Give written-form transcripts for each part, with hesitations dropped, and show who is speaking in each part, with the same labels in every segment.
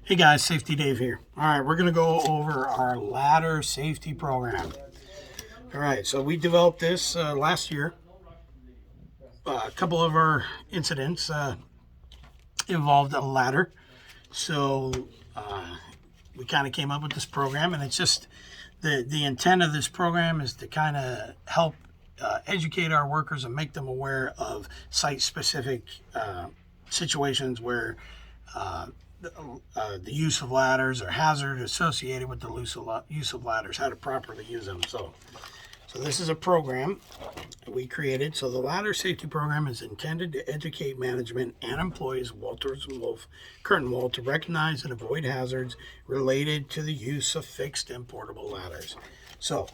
Speaker 1: Hey guys, Safety Dave here. All right, we're going to go over our ladder safety program. All right, so we developed this last year. A couple of our incidents involved a ladder. So we kind of came up with this program, and it's just the intent of this program is to kind of help educate our workers and make them aware of site-specific situations where the use of ladders or hazard associated with the use of ladders, how to properly use them. So this is a program we created. So the ladder safety program is intended to educate management and employees, Walters and Wolf, Curtin Wall, to recognize and avoid hazards related to the use of fixed and portable ladders. So,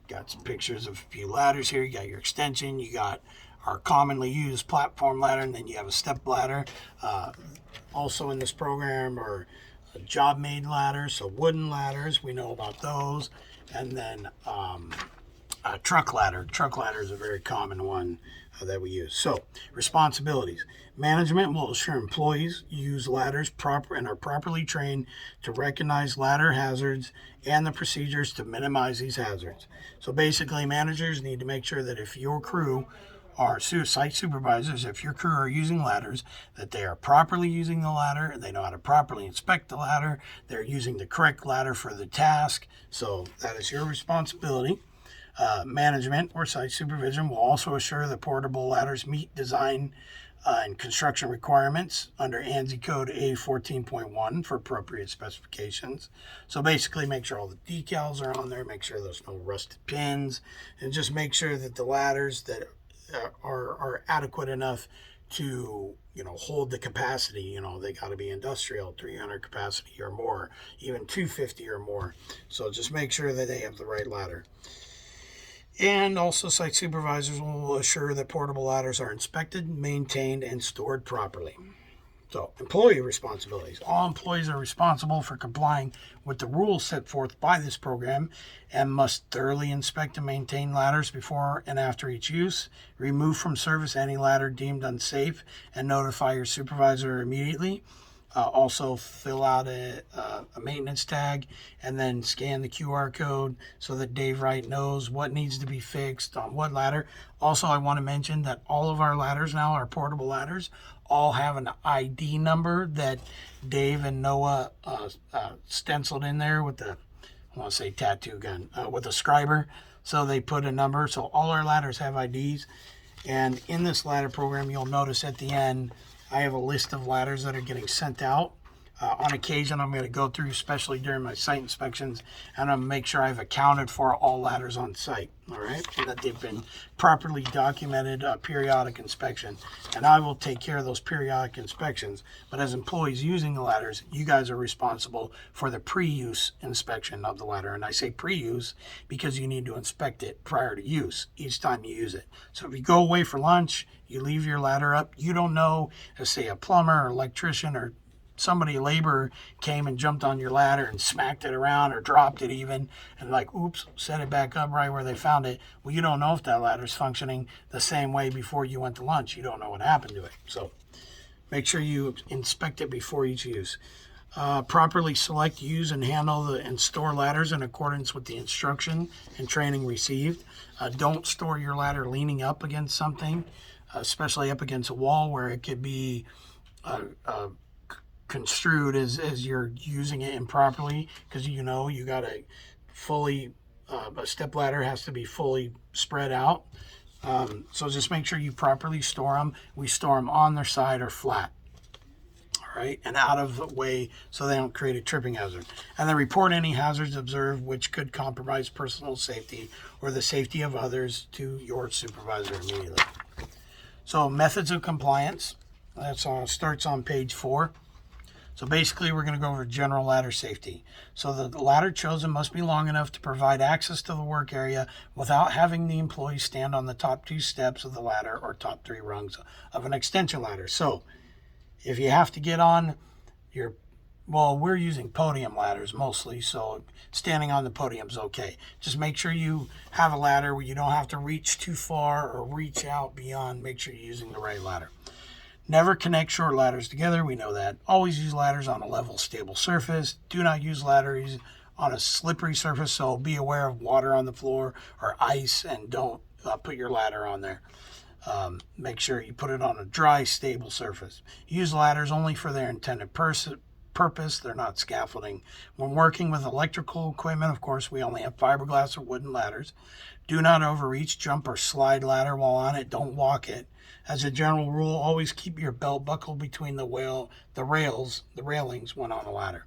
Speaker 1: got some pictures of a few ladders here. You got your extension, you got our commonly used platform ladder, and then you have a step ladder. Also in this program are job made ladders, so wooden ladders, we know about those, and then a truck ladder. Truck ladder is a very common one that we use. So, responsibilities. Management will assure employees use ladders and are properly trained to recognize ladder hazards and the procedures to minimize these hazards. So basically, managers need to make sure that if your crew are site supervisors, if your crew are using ladders, that they are properly using the ladder, they know how to properly inspect the ladder, they're using the correct ladder for the task. So that is your responsibility. Management or site supervision will also assure that portable ladders meet design and construction requirements under ANSI code A14.1 for appropriate specifications. So basically make sure all the decals are on there, make sure there's no rusted pins, and just make sure that the ladders that are adequate enough to hold the capacity. They got to be industrial, 300 capacity or more, even 250 or more. So just make sure that they have the right ladder. And also, site supervisors will assure that portable ladders are inspected, maintained, and stored properly. So, employee responsibilities. All employees are responsible for complying with the rules set forth by this program and must thoroughly inspect and maintain ladders before and after each use. Remove from service any ladder deemed unsafe and notify your supervisor immediately. Also fill out a maintenance tag and then scan the QR code so that Dave Wright knows what needs to be fixed on what ladder. Also, I want to mention that all of our ladders now, our portable ladders, all have an ID number that Dave and Noah stenciled in there with the, I want to say tattoo gun, with a scriber. So they put a number. So all our ladders have IDs. And in this ladder program, you'll notice at the end, I have a list of ladders that are getting sent out. On occasion, I'm going to go through, especially during my site inspections, and I'm going to make sure I've accounted for all ladders on site, all right, and that they've been properly documented, periodic inspection. And I will take care of those periodic inspections. But as employees using the ladders, you guys are responsible for the pre-use inspection of the ladder. And I say pre-use because you need to inspect it prior to use each time you use it. So if you go away for lunch, you leave your ladder up, you don't know if, say, a plumber or electrician or somebody, labor, came and jumped on your ladder and smacked it around or dropped it even and oops, set it back up right where they found it. Well, you don't know if that ladder's functioning the same way before you went to lunch. You don't know what happened to it. So make sure you inspect it before each use. Properly select, use, and handle and store ladders in accordance with the instruction and training received. Don't store your ladder leaning up against something, especially up against a wall where it could be construed as you're using it improperly, because you got to fully a step ladder has to be fully spread out. So just make sure you properly store them. We store them on their side or flat, all right, and out of the way so they don't create a tripping hazard. And then report any hazards observed which could compromise personal safety or the safety of others to your supervisor immediately. So methods of compliance, that starts on page 4. So basically, we're going to go over general ladder safety. So the ladder chosen must be long enough to provide access to the work area without having the employee stand on the top 2 steps of the ladder or top 3 rungs of an extension ladder. So if you have to get on we're using podium ladders mostly, so standing on the podium is okay. Just make sure you have a ladder where you don't have to reach too far or reach out beyond. Make sure you're using the right ladder. Never connect short ladders together. We know that. Always use ladders on a level, stable surface. Do not use ladders on a slippery surface, so be aware of water on the floor or ice, and don't put your ladder on there. Make sure you put it on a dry, stable surface. Use ladders only for their intended purpose. They're not scaffolding. When working with electrical equipment, of course, we only have fiberglass or wooden ladders. Do not overreach, jump, or slide ladder while on it. Don't walk it. As a general rule, always keep your belt buckle between the railings when on a ladder.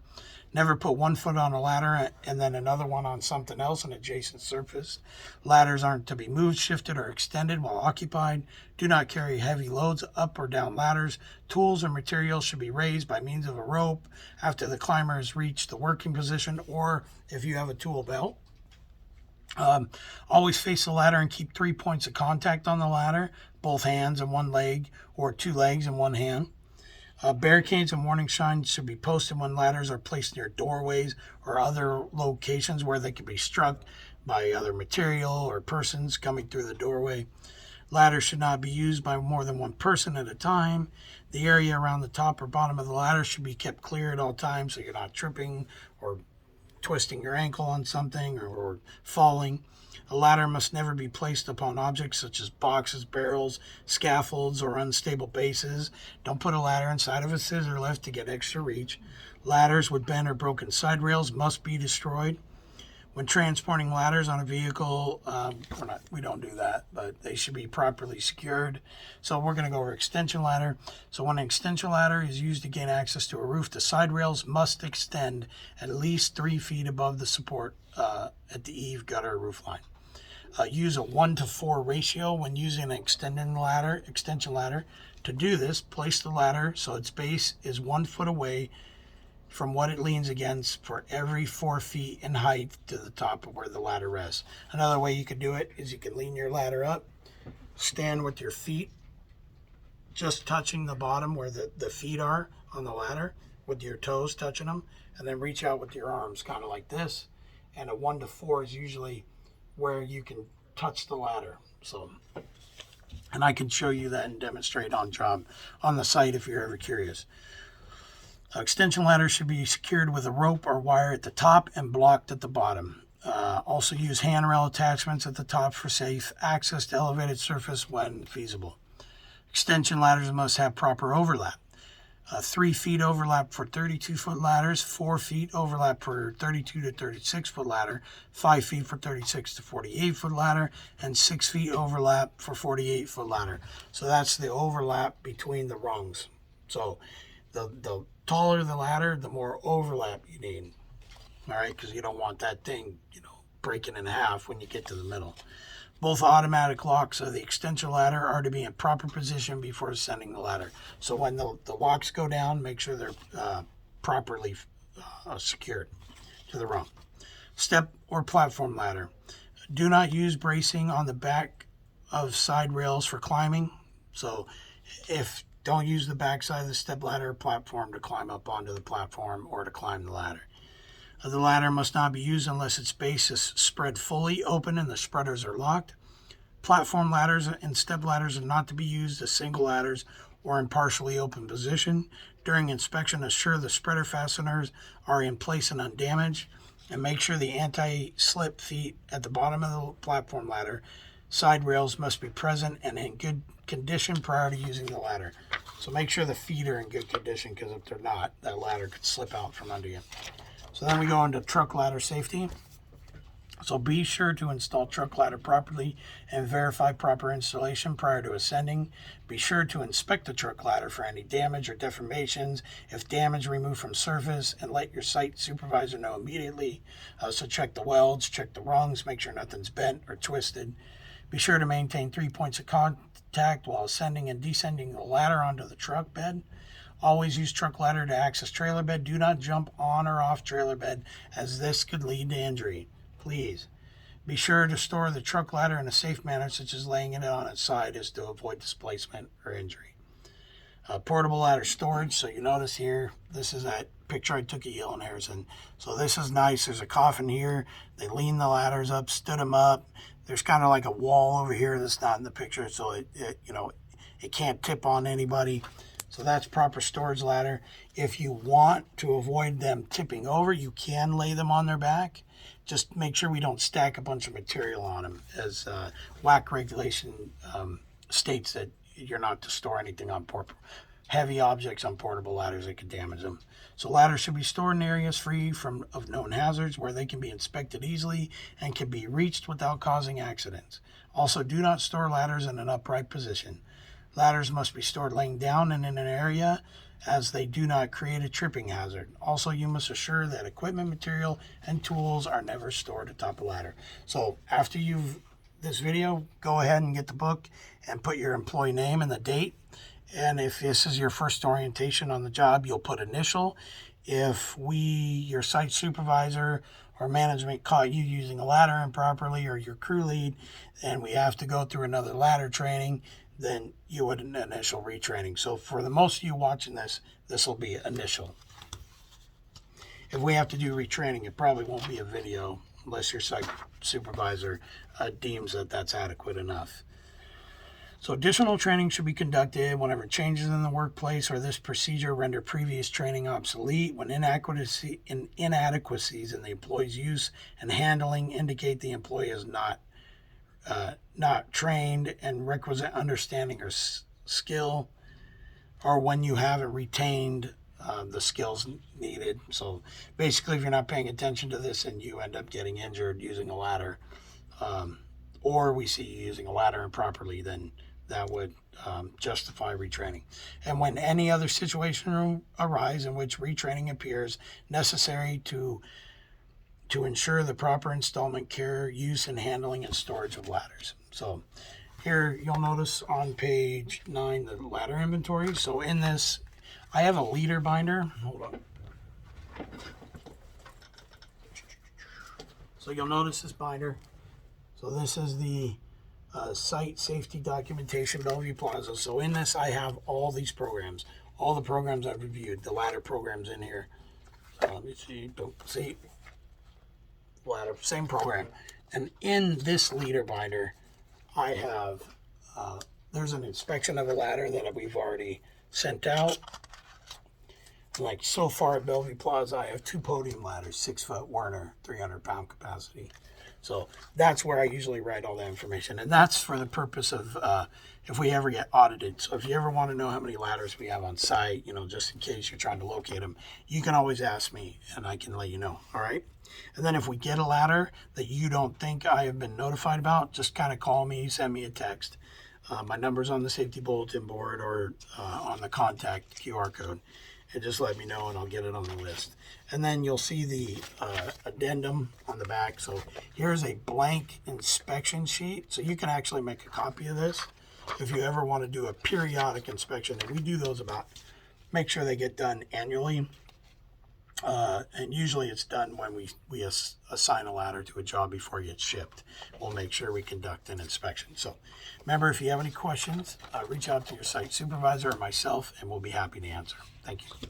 Speaker 1: Never put one foot on a ladder and then another one on something else, an adjacent surface. Ladders aren't to be moved, shifted, or extended while occupied. Do not carry heavy loads up or down ladders. Tools or materials should be raised by means of a rope after the climber has reached the working position, or if you have a tool belt. Always face the ladder and keep 3 points of contact on the ladder, both hands and one leg, or 2 legs and one hand. Barricades and warning signs should be posted when ladders are placed near doorways or other locations where they can be struck by other material or persons coming through the doorway. Ladders should not be used by more than one person at a time. The area around the top or bottom of the ladder should be kept clear at all times so you're not tripping or twisting your ankle on something or falling. A ladder must never be placed upon objects such as boxes, barrels, scaffolds, or unstable bases. Don't put a ladder inside of a scissor lift to get extra reach. Ladders with bent or broken side rails must be destroyed. When transporting ladders on a vehicle, we don't do that, but they should be properly secured. So we're going to go over extension ladder. So when an extension ladder is used to gain access to a roof, the side rails must extend at least 3 feet above the support at the eave, gutter, or roof line. Use a 1-to-4 ratio when using an extension ladder. To do this, place the ladder so its base is 1 foot away from what it leans against for every 4 feet in height to the top of where the ladder rests. Another way you could do it is you can lean your ladder up, stand with your feet just touching the bottom where the feet are on the ladder, with your toes touching them, and then reach out with your arms kind of like this. And a 1-to-4 is usually where you can touch the ladder. And I can show you that and demonstrate on job on the site if you're ever curious. Extension ladders should be secured with a rope or wire at the top and blocked at the bottom. Also use handrail attachments at the top for safe access to elevated surface when feasible. Extension ladders must have proper overlap. 3 feet overlap for 32-foot ladders, 4 feet overlap for 32 to 36-foot ladder, 5 feet for 36 to 48-foot ladder, and 6 feet overlap for 48-foot ladder. So that's the overlap between the rungs. So the taller the ladder, the more overlap you need. All right, because you don't want that thing, breaking in half when you get to the middle. Both automatic locks of the extension ladder are to be in proper position before ascending the ladder. So when the locks go down, make sure they're properly secured to the rung. Step or platform ladder. Do not use bracing on the back of side rails for climbing. So don't use the back side of the step ladder or platform to climb up onto the platform or to climb the ladder. The ladder must not be used unless its base is spread fully open and the spreaders are locked. Platform ladders and step ladders are not to be used as single ladders or in partially open position. During inspection, assure the spreader fasteners are in place and undamaged, and make sure the anti-slip feet at the bottom of the platform ladder side rails must be present and in good condition prior to using the ladder. So make sure the feet are in good condition, because if they're not, that ladder could slip out from under you. So then we go into truck ladder safety. So be sure to install truck ladder properly and verify proper installation prior to ascending. Be sure to inspect the truck ladder for any damage or deformations. If damage, remove from surface and let your site supervisor know immediately. So check the welds, check the rungs, make sure nothing's bent or twisted. Be sure to maintain 3 points of contact while ascending and descending the ladder onto the truck bed. Always use truck ladder to access trailer bed. Do not jump on or off trailer bed, as this could lead to injury. Please. Be sure to store the truck ladder in a safe manner, such as laying it on its side, as to avoid displacement or injury. Portable ladder storage. So you notice here, this is that picture I took of Yale and Harrison. So this is nice. There's a coffin here. They leaned the ladders up, stood them up. There's kind of like a wall over here that's not in the picture, so it can't tip on anybody. So that's proper storage ladder. If you want to avoid them tipping over, you can lay them on their back. Just make sure we don't stack a bunch of material on them, as WAC regulation states that you're not to store anything on heavy objects on portable ladders that could damage them. So ladders should be stored in areas free of known hazards where they can be inspected easily and can be reached without causing accidents. Also, do not store ladders in an upright position. Ladders must be stored laying down and in an area as they do not create a tripping hazard. Also, you must assure that equipment, material, and tools are never stored atop a ladder. So after this video, go ahead and get the book and put your employee name and the date. And if this is your first orientation on the job, you'll put initial. If your site supervisor or management caught you using a ladder improperly, or your crew lead, and we have to go through another ladder training, then you would initial retraining. So for the most of you watching this will be initial. If we have to do retraining, it probably won't be a video unless your site supervisor deems that that's adequate enough. So additional training should be conducted whenever changes in the workplace or this procedure render previous training obsolete, when inadequacies in the employee's use and handling indicate the employee is not trained and requisite understanding or skill, or when you haven't retained the skills needed. So basically, if you're not paying attention to this and you end up getting injured using a ladder, or we see you using a ladder improperly, then that would justify retraining. And when any other situation arises in which retraining appears necessary to ensure the proper installment, care, use, and handling and storage of ladders. So here you'll notice on page 9 the ladder inventory. So in this, I have a leader binder. Hold on. So you'll notice this binder. So this is the site safety documentation, Bellevue Plaza. So in this, I have all these programs, all the programs I've reviewed, the ladder programs in here. So let me see, don't see, ladder, same program. And in this leader binder, I have, there's an inspection of a ladder that we've already sent out. Like so far at Bellevue Plaza, I have 2 podium ladders, 6-foot Werner, 300-pound capacity. So that's where I usually write all that information. And that's for the purpose of if we ever get audited. So if you ever want to know how many ladders we have on site, just in case you're trying to locate them, you can always ask me and I can let you know. All right. And then if we get a ladder that you don't think I have been notified about, just kind of call me, send me a text. My number's on the safety bulletin board or on the contact QR code. And just let me know and I'll get it on the list. And then you'll see the addendum on the back. So here's a blank inspection sheet. So you can actually make a copy of this if you ever want to do a periodic inspection. And we do those make sure they get done annually. And usually it's done when we assign a ladder to a job before it gets shipped. We'll make sure we conduct an inspection. So remember, if you have any questions, reach out to your site supervisor or myself, and we'll be happy to answer. Thank you.